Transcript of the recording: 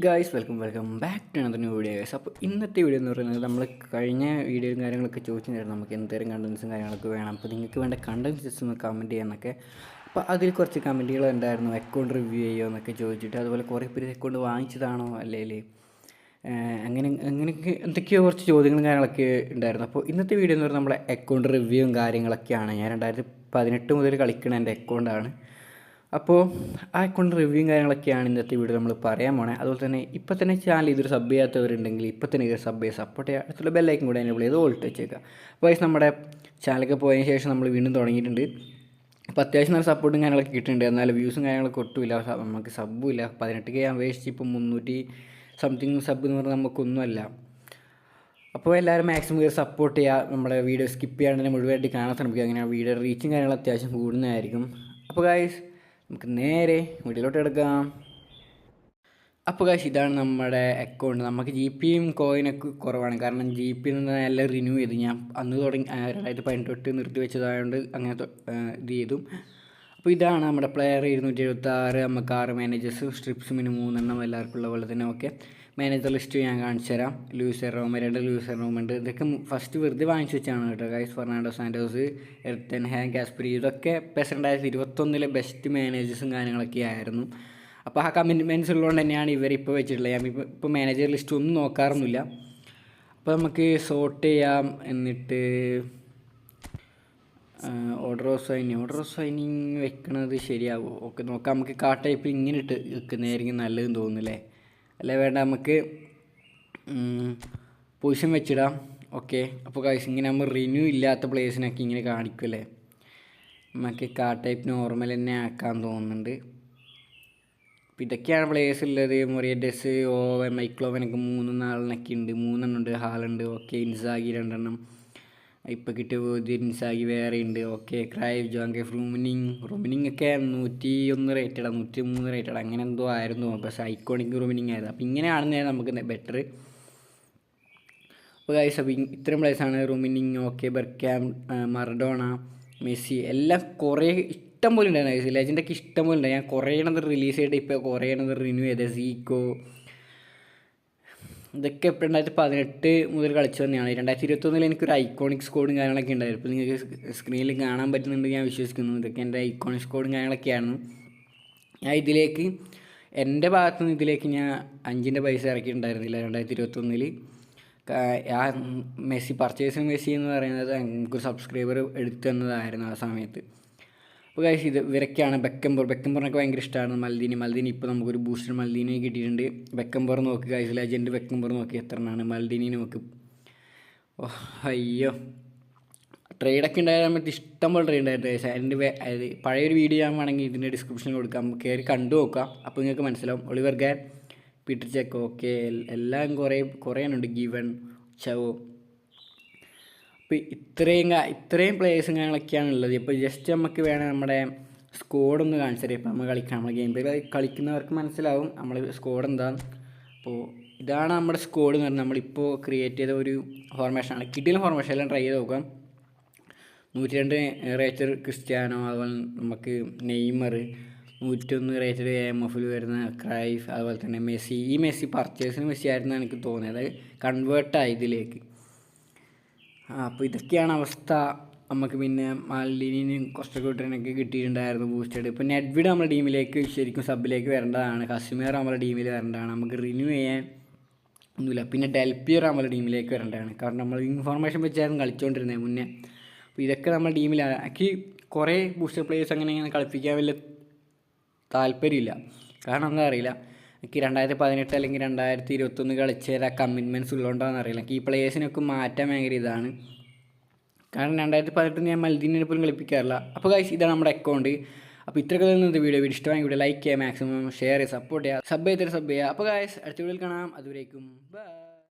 Guys welcome back to another new video guys. അപ്പോൾ ഇന്നത്തെ video എന്ന് പറയുന്നത് നമ്മൾ കഴിഞ്ഞ വീഡിയോയും കാര്യങ്ങളൊക്കെ ചോദിച്ചിട്ടുണ്ടായിരുന്നു നമുക്ക് എന്തേലും കണ്ടൻസും കാര്യങ്ങളൊക്കെ വേണം, അപ്പോൾ നിങ്ങൾക്ക് വേണ്ട കണ്ടൻസ് ജസ്റ്റ് ഒന്ന് കമൻറ്റ് ചെയ്യാമെന്നൊക്കെ. അപ്പോൾ അതിൽ കുറച്ച് കമൻറ്റുകൾ ഉണ്ടായിരുന്നു, അക്കൗണ്ട് റിവ്യൂ ചെയ്യുമോ എന്നൊക്കെ ചോദിച്ചിട്ട്. അതുപോലെ കുറേ പേര് അക്കൗണ്ട് വാങ്ങിച്ചതാണോ അല്ലെങ്കിൽ അങ്ങനെയൊക്കെ എന്തൊക്കെയോ കുറച്ച് ചോദ്യങ്ങളും കാര്യങ്ങളൊക്കെ ഉണ്ടായിരുന്നു. അപ്പോൾ ഇന്നത്തെ വീഡിയോ എന്ന് പറയുന്നത് നമ്മുടെ അക്കൗണ്ട് റിവ്യൂവും കാര്യങ്ങളൊക്കെയാണ്. ഞാൻ 2018 മുതൽ കളിക്കുന്ന എൻ്റെ അക്കൗണ്ടാണ്. അപ്പോൾ ആ അക്കൗണ്ട് റിവ്യൂവും കാര്യങ്ങളൊക്കെയാണ് ഇന്നത്തെ വീഡിയോ നമ്മൾ പറയാൻ പോണേ. അതുപോലെ തന്നെ ഇപ്പോൾ തന്നെ ചാനൽ ഇതൊരു സബ് ചെയ്യാത്തവരുണ്ടെങ്കിൽ ഇപ്പോൾ തന്നെ സബ് ചെയ്ത് സപ്പോർട്ട് ചെയ്യുക. അടുത്തുള്ള ബെല്ലൈക്കും കൂടെ എനേബിൾ ചെയ്ത് ഓൾട്ട് വെച്ചേക്കുക. അപ്പോൾ നമ്മുടെ ചാനലൊക്കെ പോയതിന് ശേഷം നമ്മൾ വീണ്ടും തുടങ്ങിയിട്ടുണ്ട്. അപ്പോൾ അത്യാവശ്യം നല്ല സപ്പോർട്ടും കാര്യങ്ങളൊക്കെ കിട്ടുന്നുണ്ട്. എന്നാൽ വ്യൂസും കാര്യങ്ങളൊക്കെ ഒട്ടുമില്ല, നമുക്ക് സബ്ബും ഇല്ല. 18K അപേക്ഷിച്ച് ഇപ്പോൾ 300 സംതിങ് സബ് എന്ന് പറഞ്ഞാൽ നമുക്കൊന്നുമല്ല. അപ്പോൾ എല്ലാവരും മാക്സിമം സപ്പോർട്ട് ചെയ്യുക. നമ്മുടെ വീഡിയോ സ്കിപ്പ് ചെയ്യാണ്ട് തന്നെ മുഴുവനായിട്ട് കാണാൻ ശ്രമിക്കുക. അങ്ങനെ വീഡിയോ റീച്ചും കാര്യങ്ങളും അത്യാവശ്യം കൂടുന്നതായിരിക്കും. അപ്പോൾ ഗായ്സ് നമുക്ക് നേരെ വീഡിയോയിലോട്ട് എടുക്കാം. അപ്പോൾ ഗായ്സ് ഇതാണ് നമ്മുടെ അക്കൗണ്ട്. നമുക്ക് GPയും കോയിനൊക്കെ കുറവാണ്, കാരണം GP നല്ല റിന്യൂ ചെയ്തു. ഞാൻ അന്ന് തുടങ്ങി 2018 നിർത്തി വെച്ചതായതുകൊണ്ട് അങ്ങനെ ഇത് ചെയ്തു. അപ്പോൾ ഇതാണ് നമ്മുടെ പ്ലെയർ 276. നമുക്ക് 6 മാനേജേഴ്സ്, സ്ട്രിപ്സിന് 3 എല്ലാവർക്കും ഉള്ള പോലെ തന്നെ. ഓക്കെ, മാനേജർ ലിസ്റ്റ് ഞാൻ കാണിച്ചു തരാം. ലൂസർ റൂം 2 ലൂസർ റൂമുണ്ട്. ഇതൊക്കെ ഫസ്റ്റ് വെറുതെ വാങ്ങിച്ചു വെച്ചാണ് കേട്ടോ ഗൈസ്. ഫെർണാണ്ടോ സാൻറ്റോസ്, എർത്തൻ ഹാൻ, കാസ്പരി, ഇതൊക്കെ PES 2021 ബെസ്റ്റ് മാനേജേഴ്സും കാര്യങ്ങളൊക്കെ ആയിരുന്നു. അപ്പോൾ ആ കമ്മിറ്റ്മെൻറ്റ്സ് ഉള്ളതുകൊണ്ട് തന്നെയാണ് ഇവരിപ്പോൾ വെച്ചിട്ടുള്ളത്. ഞാൻ ഇപ്പോൾ മാനേജർ ലിസ്റ്റ് ഒന്നും നോക്കാറൊന്നുമില്ല. അപ്പോൾ നമുക്ക് സോർട്ട് ചെയ്യാം. എന്നിട്ട് ഓർഡർ ഓഫ് സൈനിങ് വെക്കണത് ശരിയാകുമോ? ഓക്കെ നോക്കാം. നമുക്ക് കാ ടൈപ്പ് ഇങ്ങനെ ഇട്ട് വെക്കുന്നതായിരിക്കും നല്ലതെന്ന് തോന്നുന്നില്ലേ? അല്ലേ വേണ്ട, നമുക്ക് പൊസിഷൻ വെച്ചിടാം. ഓക്കെ, അപ്പോൾ ഗൈസ് ഇങ്ങനെ നമ്മൾ റിന്യൂ ഇല്ലാത്ത പ്ലേസിനൊക്കെ ഇങ്ങനെ കാണിക്കുമല്ലേ. നമുക്ക് കാ ടൈപ്പ് നോർമൽ തന്നെ ആക്കാൻ തോന്നുന്നുണ്ട്. അപ്പോൾ ഇതൊക്കെയാണ് പ്ലേസ് ഉള്ളത്. മൊറിയഡസ്, ഓവൻ, മൈക്ലോവനൊക്കെ 3 നാളിനൊക്കെ ഉണ്ട്. 3 ഉണ്ട്. ഹാളുണ്ട്. ഓക്കെ, ഇൻസാഗി 2 ഇപ്പോൾ കിട്ടിയ ഇൻസാഗി വേറെ ഉണ്ട്. ഓക്കെ, ക്രൈവ്, ജോങ്കെ, റൂമിനിങ് ഒക്കെ 101 റേറ്റഡാണ്, 103 റേറ്റഡ് അങ്ങനെ എന്തോ ആയിരുന്നു. പക്ഷേ ഐക്കോണിക് റൂമിനിങ് ആയിരുന്നു. അപ്പോൾ ഇങ്ങനെയാണെന്ന് നമുക്ക് ബെറ്റർ. അപ്പോൾ ഗൈസ് അപ്പോൾ ഇത്രയും പ്ലേസാണ് റൂമിനിങ്. ഓക്കെ, ബെർക്കാം, മറഡോണ, മെസ്സി എല്ലാം കുറേ ഇഷ്ടം പോലെ ഉണ്ടായിരുന്നു ഗൈസ്. ലെജൻഡൊക്കെ ഇഷ്ടം പോലെ ഉണ്ടായി. ഞാൻ കുറേ റിലീസ് ചെയ്തിട്ട് ഇപ്പോൾ കുറേ റിന്യൂ ചെയ്തത്. സീക്കോ ഇതൊക്കെ ഇപ്പോൾ 2018 മുതൽ കളിച്ചു തന്നെയാണ്. 2021 എനിക്കൊരു ഐക്കോണിക് സ്കോഡും കാര്യങ്ങളൊക്കെ ഉണ്ടായിരുന്നു. ഇപ്പോൾ നിങ്ങൾക്ക് സ്ക്രീനിൽ കാണാൻ പറ്റുന്നുണ്ട് ഞാൻ വിശ്വസിക്കുന്നു. ഇതൊക്കെ എൻ്റെ ഐക്കോണിക് സ്കോഡും കാര്യങ്ങളൊക്കെയാണ്. ഞാൻ ഇതിലേക്ക് എൻ്റെ ഭാഗത്തുനിന്ന് ഇതിലേക്ക് ഞാൻ 5 പൈസ ഇറക്കിയിട്ടുണ്ടായിരുന്നില്ല 2021. ആ മെസ്സി പർച്ചേസിങ് മെസ്സി എന്ന് പറയുന്നത് എനിക്കൊരു സബ്സ്ക്രൈബർ എടുത്തു തന്നതായിരുന്നു ആ സമയത്ത്. അപ്പോൾ ഗൈസ് ഇവരൊക്കെയാണ്. ബെക്കംബറിനൊക്കെ ഭയങ്കര ഇഷ്ടമാണ്. മൽദീനി ഇപ്പോൾ നമുക്കൊരു ബൂസ്റ്റർ മൽദീനി കിട്ടിയിട്ടുണ്ട്. ബെക്കംബർ നോക്ക് ഗൈസ്, ലെജൻഡ് ബെക്കംബർ നോക്കി എത്ര എണ്ണമാണ്. മൽദീനി നോക്ക്. ഓ അയ്യോ, ട്രേഡൊക്കെ ഉണ്ടായാൽ നമുക്ക് ഇഷ്ടം പോലെ ട്രേഡ് ഉണ്ടായിരുന്നു ഗൈസ്. അതിൻ്റെ പഴയൊരു വീഡിയോ ഞാൻ വേണമെങ്കിൽ ഇതിൻ്റെ ഡിസ്ക്രിപ്ഷനിൽ കൊടുക്കാം, കയറി കണ്ടു നോക്കാം. അപ്പോൾ നിങ്ങൾക്ക് മനസ്സിലാവും. ഒളിവർ ഗാൻ, പീറ്റർ ചെക്ക്, ഓക്കെ എല്ലാം കുറേ ഉണ്ട്. ഗിവൺ, ചവോ, ഇത്രയും പ്ലേയേഴ്സും കാര്യങ്ങളൊക്കെയാണ് ഉള്ളത്. ഇപ്പോൾ ജസ്റ്റ് നമുക്ക് വേണം നമ്മുടെ സ്കോഡൊന്ന് കാണിച്ചു തരാം. ഇപ്പോൾ നമ്മൾ നമ്മുടെ ഗെയിം പ്ലേ കളിക്കുന്നവർക്ക് മനസ്സിലാവും നമ്മൾ സ്കോഡ് എന്താണ്. അപ്പോൾ ഇതാണ് നമ്മുടെ സ്കോഡ് എന്ന് പറഞ്ഞാൽ നമ്മളിപ്പോൾ ക്രിയേറ്റ് ചെയ്ത ഒരു ഫോർമേഷനാണ്. കിട്ടിയ ഫോർമേഷൻ എല്ലാം ട്രൈ ചെയ്ത് നോക്കാം. 102 റേറ്റഡ് ക്രിസ്ത്യാനോ, അതുപോലെ നമുക്ക് നെയ്മർ, 101 റേറ്റഡ് AMFൽ വരുന്ന ക്രൈഫ്, അതുപോലെ തന്നെ മെസ്സി. ഈ മെസ്സി പർച്ചേസിന് മെസ്സി ആയിരുന്നു എനിക്ക് തോന്നിയത്, അത് കൺവേർട്ടായി ഇതിലേക്ക്. അപ്പോൾ ഇതൊക്കെയാണ് അവസ്ഥ. നമുക്ക് പിന്നെ മാലിനിയും കൊസ്റ്റക്കൂട്ടനൊക്കെ കിട്ടിയിട്ടുണ്ടായിരുന്നു ബൂസ്റ്റഡ്. ഇപ്പോൾ നെഡ്വിഡ് നമ്മുടെ ടീമിലേക്ക് ശരിക്കും സബിലേക്ക് വരേണ്ടതാണ്. കശ്മീർ നമ്മുടെ ടീമിൽ വരേണ്ടതാണ്. നമുക്ക് റിന്യൂ ചെയ്യാൻ ഒന്നുമില്ല. പിന്നെ ഡെൽപിയർ നമ്മുടെ ടീമിലേക്ക് വരേണ്ടതാണ്, കാരണം നമ്മൾ ഇൻഫോർമേഷൻ വെച്ചായിരുന്നു കളിച്ചുകൊണ്ടിരുന്നത് മുന്നേ. അപ്പോൾ ഇതൊക്കെ നമ്മുടെ ടീമിലാണ്. എനിക്ക് കുറേ ബൂസ്റ്റർ പ്ലേയേഴ്സ് അങ്ങനെ കളിപ്പിക്കാൻ വലിയ താല്പര്യമില്ല, കാരണം എന്താ അറിയില്ല. എനിക്ക് 2018 അല്ലെങ്കിൽ 2021 കളിച്ച കമ്മിറ്റ്മെൻറ്റ്സ് ഉള്ളതുകൊണ്ടാണെന്ന് അറിയില്ല. എനിക്ക് ഈ പ്ലേയേഴ്സിനൊക്കെ മാറ്റാൻ ഭയങ്കര ഇതാണ്, കാരണം 2018 ഞാൻ മൽദീനെ പോലും കളിപ്പിക്കാറില്ല. അപ്പോൾ ഗൈസ് ഇതാണ് നമ്മുടെ അക്കൗണ്ട്. അപ്പോൾ ഇത്രയൊക്കെ നിന്ന് വീഡിയോ ഇഷ്ടമായി വീഡിയോ ലൈക്ക് ചെയ്യുക, മാക്സിമം ഷെയർ ചെയ്യുക, സപ്പോർട്ട് ചെയ്യുക, സബ് ചെയ്യുക. അപ്പോൾ ഗൈസ് അടുത്ത വീഡിയോയിൽ കാണാം. അതുവരേക്കും ബൈ.